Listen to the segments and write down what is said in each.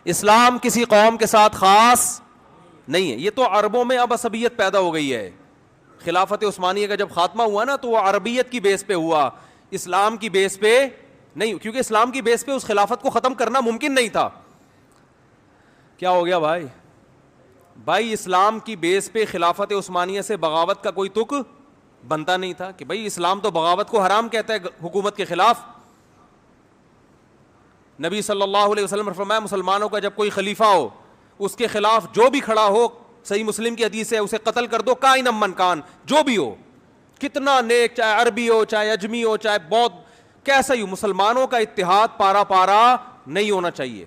اسلام کسی قوم کے ساتھ خاص نہیں ہے. یہ تو عربوں میں اب عصبیت پیدا ہو گئی ہے. خلافت عثمانیہ کا جب خاتمہ ہوا نا تو وہ عربیت کی بیس پہ ہوا, اسلام کی بیس پہ نہیں, کیونکہ اسلام کی بیس پہ اس خلافت کو ختم کرنا ممکن نہیں تھا. کیا ہو گیا بھائی؟ بھائی اسلام کی بیس پہ خلافت عثمانیہ سے بغاوت کا کوئی تک بنتا نہیں تھا کہ بھائی اسلام تو بغاوت کو حرام کہتا ہے حکومت کے خلاف. نبی صلی اللہ علیہ وسلم نے فرمایا مسلمانوں کا جب کوئی خلیفہ ہو اس کے خلاف جو بھی کھڑا ہو, صحیح مسلم کی حدیث ہے, اسے قتل کر دو کائن من کان, جو بھی ہو, کتنا نیک, چاہے عربی ہو, چاہے اجمی ہو, چاہے بہت کیسا ہی ہو, مسلمانوں کا اتحاد پارا پارا نہیں ہونا چاہیے.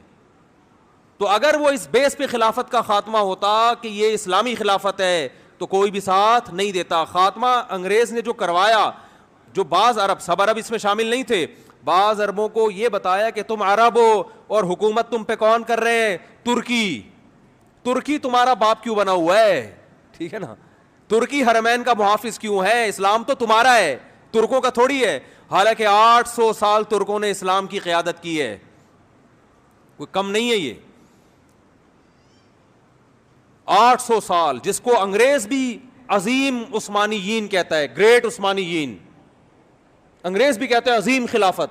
تو اگر وہ اس بیس پہ خلافت کا خاتمہ ہوتا کہ یہ اسلامی خلافت ہے تو کوئی بھی ساتھ نہیں دیتا. خاتمہ انگریز نے جو کروایا, جو بعض عرب, سب عرب اس میں شامل نہیں تھے, بعض عربوں کو یہ بتایا کہ تم عرب ہو اور حکومت تم پہ کون کر رہے ہیں؟ ترکی. ترکی تمہارا باپ کیوں بنا ہوا ہے؟ ٹھیک ہے نا, ترکی حرمین کا محافظ کیوں ہے؟ اسلام تو تمہارا ہے, ترکوں کا تھوڑی ہے. حالانکہ 800 سال ترکوں نے اسلام کی قیادت کی ہے, کوئی کم نہیں ہے یہ. 800 سال, جس کو انگریز بھی عظیم عثمانیین کہتا ہے, گریٹ عثمانیین, انگریز بھی کہتے ہیں عظیم خلافت.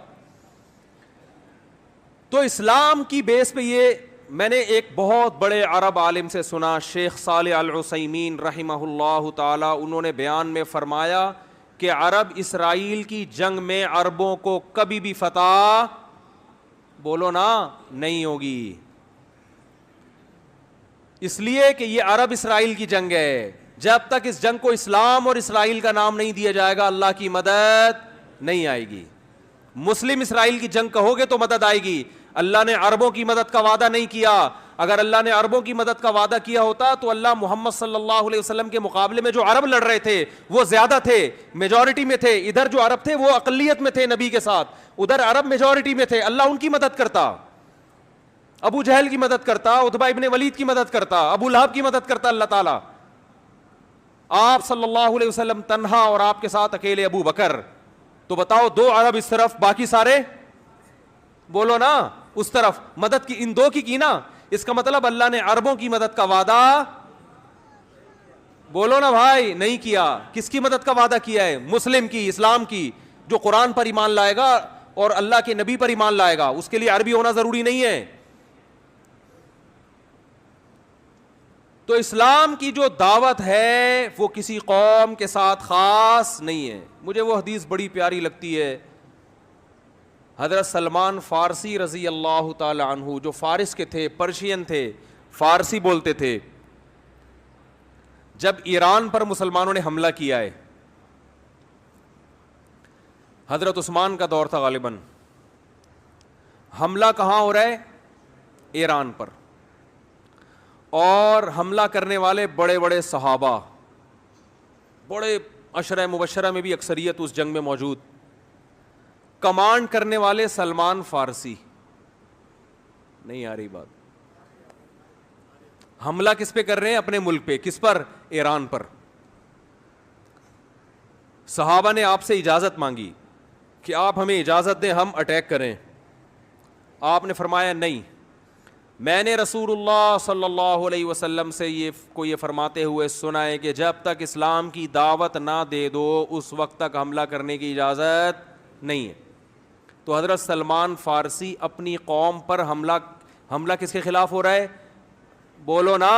تو اسلام کی بیس پہ یہ میں نے ایک بہت بڑے عرب عالم سے سنا, شیخ صالح العثیمین رحمہ اللہ تعالی, انہوں نے بیان میں فرمایا کہ عرب اسرائیل کی جنگ میں عربوں کو کبھی بھی فتح, بولو نا, نہیں ہوگی. اس لیے کہ یہ عرب اسرائیل کی جنگ ہے. جب تک اس جنگ کو اسلام اور اسرائیل کا نام نہیں دیا جائے گا اللہ کی مدد نہیں آئے گی. مسلم اسرائیل کی جنگ کہو گے تو مدد آئے گی. اللہ نے عربوں کی مدد کا وعدہ نہیں کیا. اگر اللہ نے عربوں کی مدد کا وعدہ کیا ہوتا تو اللہ محمد صلی اللہ علیہ وسلم کے مقابلے میں جو عرب لڑ رہے تھے وہ زیادہ تھے, میجورٹی میں تھے. ادھر جو عرب تھے وہ اقلیت میں تھے نبی کے ساتھ, ادھر عرب میجورٹی میں تھے. اللہ ان کی مدد کرتا, ابو جہل کی مدد کرتا, عتبہ ابن ولید کی مدد کرتا, ابو لہب کی مدد کرتا اللہ تعالیٰ. آپ صلی اللہ علیہ وسلم تنہا اور آپ کے ساتھ اکیلے ابو بکر. تو بتاؤ, 2 عرب اس طرف, باقی سارے بولو نا اس طرف. مدد کی ان 2 کی نا. اس کا مطلب اللہ نے عربوں کی مدد کا وعدہ, بولو نا بھائی, نہیں کیا. کس کی مدد کا وعدہ کیا ہے؟ مسلم کی, اسلام کی, جو قرآن پر ایمان لائے گا اور اللہ کے نبی پر ایمان لائے گا. اس کے لیے عربی ہونا ضروری نہیں ہے. تو اسلام کی جو دعوت ہے وہ کسی قوم کے ساتھ خاص نہیں ہے. مجھے وہ حدیث بڑی پیاری لگتی ہے, حضرت سلمان فارسی رضی اللہ تعالی عنہ, جو فارس کے تھے, پرشین تھے, فارسی بولتے تھے. جب ایران پر مسلمانوں نے حملہ کیا ہے, حضرت عثمان کا دور تھا غالباً, حملہ کہاں ہو رہا ہے؟ ایران پر. اور حملہ کرنے والے بڑے بڑے صحابہ, بڑے عشرہ مبشرہ میں بھی اکثریت اس جنگ میں موجود. کمانڈ کرنے والے سلمان فارسی. نہیں آ رہی بات؟ حملہ کس پہ کر رہے ہیں؟ اپنے ملک پہ. کس پر؟ ایران پر. صحابہ نے آپ سے اجازت مانگی کہ آپ ہمیں اجازت دیں ہم اٹیک کریں. آپ نے فرمایا نہیں, میں نے رسول اللہ صلی اللہ علیہ وسلم سے یہ فرماتے ہوئے سنا ہے کہ جب تک اسلام کی دعوت نہ دے دو اس وقت تک حملہ کرنے کی اجازت نہیں ہے. تو حضرت سلمان فارسی اپنی قوم پر حملہ کس کے خلاف ہو رہا ہے؟ بولو نا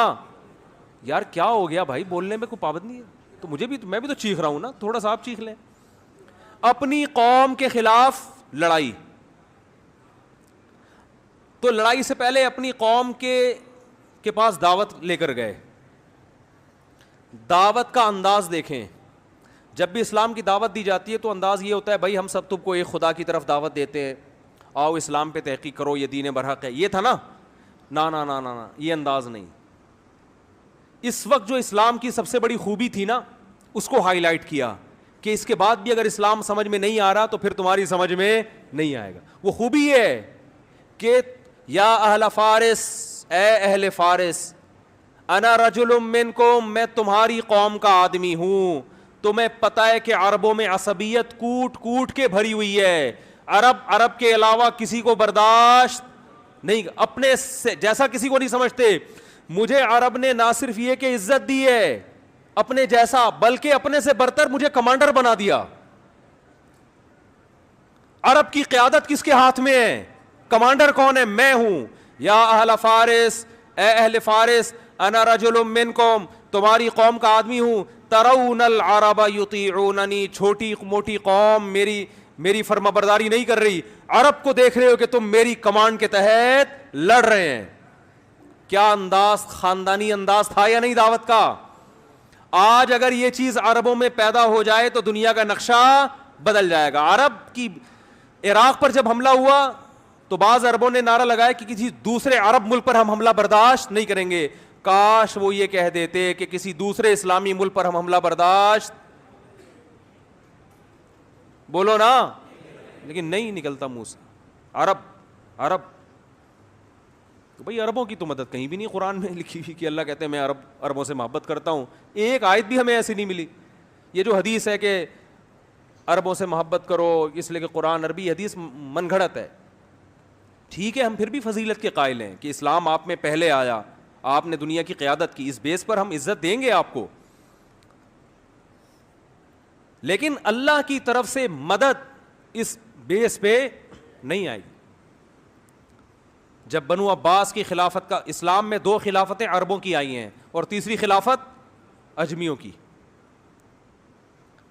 یار, کیا ہو گیا بھائی, بولنے میں کوئی پابند نہیں ہے. تو میں بھی تو چیخ رہا ہوں نا, تھوڑا سا آپ چیخ لیں. اپنی قوم کے خلاف لڑائی. تو لڑائی سے پہلے اپنی قوم کے پاس دعوت لے کر گئے. دعوت کا انداز دیکھیں. جب بھی اسلام کی دعوت دی جاتی ہے تو انداز یہ ہوتا ہے بھائی ہم سب تم کو ایک خدا کی طرف دعوت دیتے ہیں, آؤ اسلام پہ تحقیق کرو, یہ دین برحق ہے. یہ تھا نا, نا, یہ انداز نہیں. اس وقت جو اسلام کی سب سے بڑی خوبی تھی نا اس کو ہائی لائٹ کیا کہ اس کے بعد بھی اگر اسلام سمجھ میں نہیں آ رہا تو پھر تمہاری سمجھ میں نہیں آئے گا. وہ خوبی یہ ہے کہ یا اہل فارس, اے اہل فارس, انا رجل منکم, میں تمہاری قوم کا آدمی ہوں. تمہیں پتہ ہے کہ عربوں میں عصبیت کوٹ کوٹ کے بھری ہوئی ہے. عرب کے علاوہ کسی کو برداشت نہیں, اپنے سے جیسا کسی کو نہیں سمجھتے. مجھے عرب نے نہ صرف یہ کہ عزت دی ہے اپنے جیسا, بلکہ اپنے سے برتر مجھے کمانڈر بنا دیا. عرب کی قیادت کس کے ہاتھ میں ہے؟ کمانڈر کون ہے؟ میں ہوں. یا اہل فارس, اے اہل فارس, انا رجل منکم, تمہاری قوم کا آدمی ہوں. ترون العرب یطیعوننی, چھوٹی موٹی قوم میری فرما برداری نہیں کر رہی, عرب کو دیکھ رہے ہو کہ تم میری کمانڈ کے تحت لڑ رہے ہیں. کیا انداز, خاندانی انداز تھا یا نہیں دعوت کا؟ آج اگر یہ چیز عربوں میں پیدا ہو جائے تو دنیا کا نقشہ بدل جائے گا. عرب کی عراق پر جب حملہ ہوا تو بعض عربوں نے نعرہ لگایا کہ کسی دوسرے عرب ملک پر ہم حملہ برداشت نہیں کریں گے. کاش وہ یہ کہہ دیتے کہ کسی دوسرے اسلامی ملک پر ہم حملہ برداشت, بولو نا, لیکن نہیں نکلتا منہ سے. عرب تو بھئی عربوں کی تو مدد کہیں بھی نہیں قرآن میں لکھی ہوئی کہ اللہ کہتے ہیں میں عربوں سے محبت کرتا ہوں. ایک آیت بھی ہمیں ایسی نہیں ملی. یہ جو حدیث ہے کہ عربوں سے محبت کرو اس لیے کہ قرآن عربی, حدیث من گھڑت ہے. ٹھیک ہے, ہم پھر بھی فضیلت کے قائل ہیں کہ اسلام آپ میں پہلے آیا, آپ نے دنیا کی قیادت کی, اس بیس پر ہم عزت دیں گے آپ کو. لیکن اللہ کی طرف سے مدد اس بیس پہ نہیں آئی. جب بنو عباس کی خلافت کا, اسلام میں 2 خلافتیں عربوں کی آئی ہیں اور تیسری خلافت اجمیوں کی.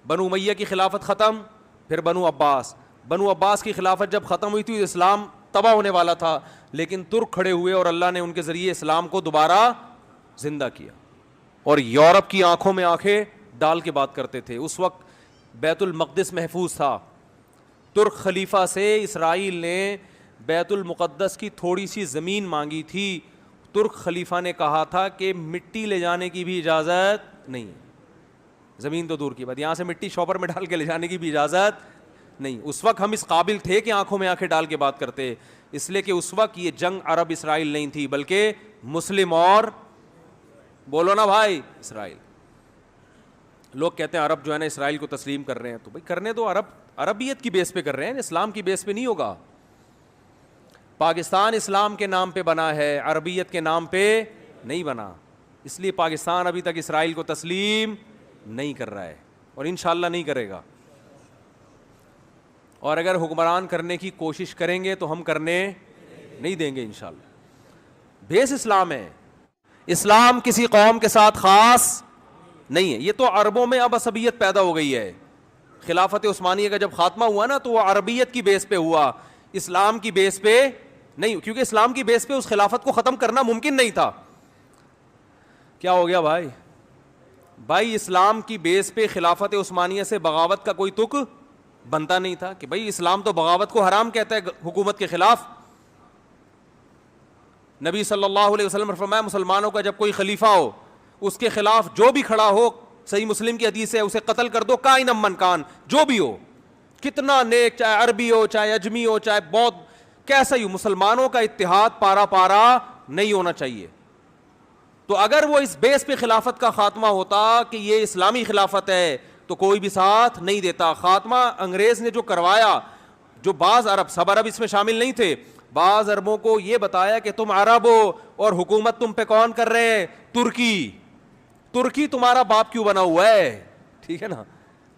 بنو امیہ کی خلافت ختم, پھر بنو عباس کی خلافت جب ختم ہوئی تھی اسلام تباہ ہونے والا تھا, لیکن ترک کھڑے ہوئے اور اللہ نے ان کے ذریعے اسلام کو دوبارہ زندہ کیا. اور یورپ کی آنکھوں میں آنکھیں ڈال کے بات کرتے تھے. اس وقت بیت المقدس محفوظ تھا. ترک خلیفہ سے اسرائیل نے بیت المقدس کی تھوڑی سی زمین مانگی تھی. ترک خلیفہ نے کہا تھا کہ مٹی لے جانے کی بھی اجازت نہیں ہے, زمین تو دور کی بات, یہاں سے مٹی شاپر میں ڈال کے لے جانے کی بھی اجازت نہیں. اس وقت ہم اس قابل تھے کہ آنکھوں میں آنکھیں ڈال کے بات کرتے, اس لیے کہ اس وقت یہ جنگ عرب اسرائیل نہیں تھی بلکہ مسلم اور, بولو نا بھائی, اسرائیل. لوگ کہتے ہیں عرب جو ہے نا اسرائیل کو تسلیم کر رہے ہیں, تو بھائی کرنے دو, عربیت کی بیس پہ کر رہے ہیں, اسلام کی بیس پہ نہیں ہوگا. پاکستان اسلام کے نام پہ بنا ہے, عربیت کے نام پہ نہیں بنا, اس لیے پاکستان ابھی تک اسرائیل کو تسلیم نہیں کر رہا ہے اور انشاءاللہ نہیں کرے گا. اور اگر حکمران کرنے کی کوشش کریں گے تو ہم کرنے نہیں دیں گے انشاءاللہ. بیس اسلام ہے, اسلام کسی قوم کے ساتھ خاص نہیں ہے. یہ تو عربوں میں اب عصبیت پیدا ہو گئی ہے. خلافت عثمانیہ کا جب خاتمہ ہوا نا تو وہ عربیت کی بیس پہ ہوا, اسلام کی بیس پہ نہیں, کیونکہ اسلام کی بیس پہ اس خلافت کو ختم کرنا ممکن نہیں تھا. کیا ہو گیا بھائی اسلام کی بیس پہ خلافت عثمانیہ سے بغاوت کا کوئی تک بنتا نہیں تھا کہ بھائی اسلام تو بغاوت کو حرام کہتا ہے حکومت کے خلاف. نبی صلی اللہ علیہ وسلم نے فرمایا مسلمانوں کا جب کوئی خلیفہ ہو اس کے خلاف جو بھی کھڑا ہو, صحیح مسلم کی حدیث ہے, اسے قتل کر دو کائن من کان, جو بھی ہو, کتنا نیک, چاہے عربی ہو, چاہے اجمی ہو, چاہے بودھ, کیسا ہی ہو. مسلمانوں کا اتحاد پارا نہیں ہونا چاہیے. تو اگر وہ اس بیس پہ خلافت کا خاتمہ ہوتا کہ یہ اسلامی خلافت ہے تو کوئی بھی ساتھ نہیں دیتا. خاتمہ انگریز نے جو کروایا, جو بعض عرب, سب عرب اس میں شامل نہیں تھے, بعض عربوں کو یہ بتایا کہ تم عرب ہو اور حکومت تم پہ کون کر رہے ہیں؟ ترکی تمہارا باپ کیوں بنا ہوا ہے؟ ٹھیک ہے نا,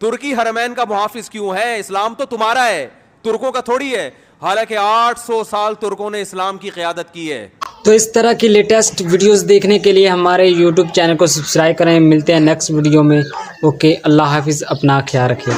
ترکی حرمین کا محافظ کیوں ہے؟ اسلام تو تمہارا ہے, ترکوں کا تھوڑی ہے. حالانکہ 800 سال ترکوں نے اسلام کی قیادت کی ہے. تو اس طرح کی لیٹسٹ ویڈیوز دیکھنے کے لیے ہمارے یوٹیوب چینل کو سبسکرائب کریں. ملتے ہیں نیکسٹ ویڈیو میں. اوکے, اللہ حافظ, اپنا خیال رکھیے.